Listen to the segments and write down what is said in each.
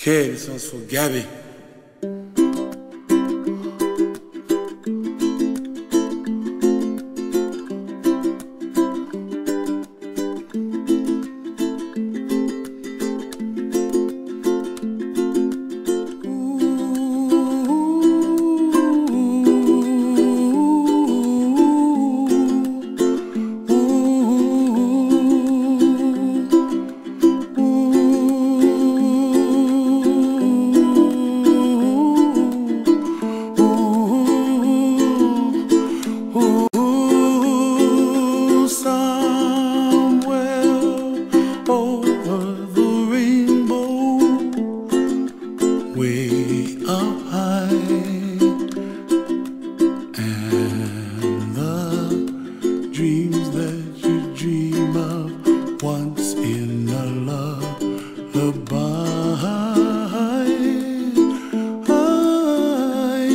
Okay, this one's for Gabby. Way up high, and the dreams that you dream of once in a lullaby.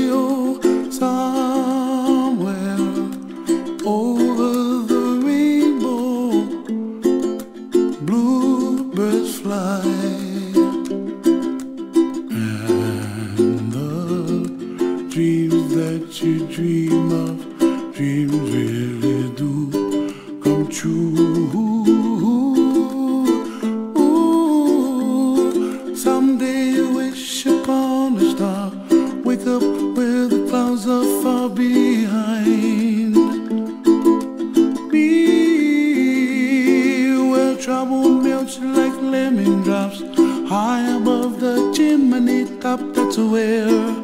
Oh, somewhere over the rainbow, bluebirds fly. Dreams that you dream of, dreams really do come true. Ooh, someday you wish upon a star, wake up where the clouds are far behind me, where trouble melts like lemon drops, high above the chimney top. That's where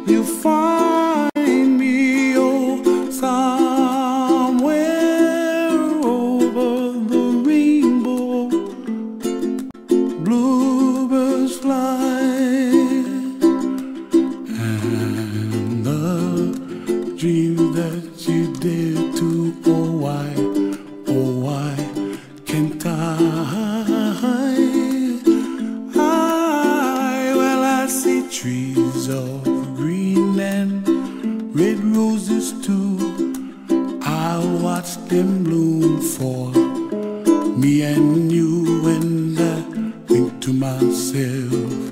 you find me, oh, somewhere over the rainbow, bluebirds fly, and the dreams that you dare to, oh why can't well, I see trees of green and red roses too. I'll watch them bloom for me and you, and I think to myself,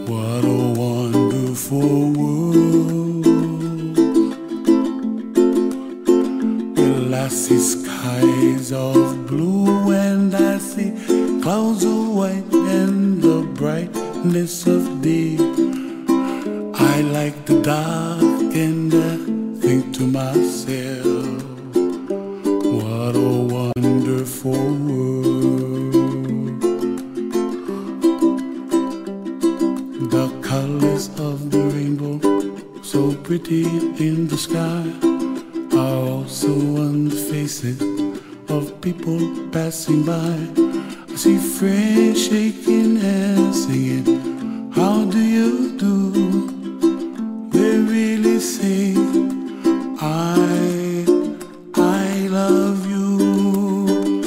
what a wonderful world. Well, I see skies of blue and I see clouds of white and the brightness of day. I like the dark and I think to myself, what a wonderful world. The colors of the rainbow, so pretty in the sky, are also on the faces of people passing by. I see friends shaking hands singing, how do you do? They really say, I love you.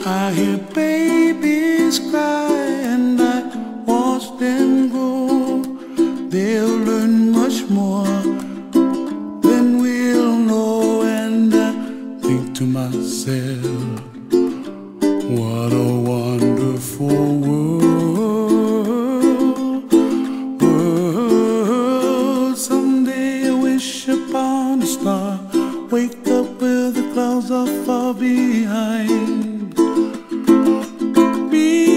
I hear babies cry and I watch them grow. They'll learn much more than we'll know, and I think to myself, what a wonderful world. Someday I wish upon a star, wake up where the clouds are far behind me,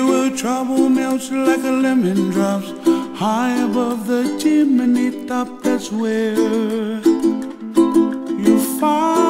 where trouble melts like a lemon drops, high above the chimney top. That's where you find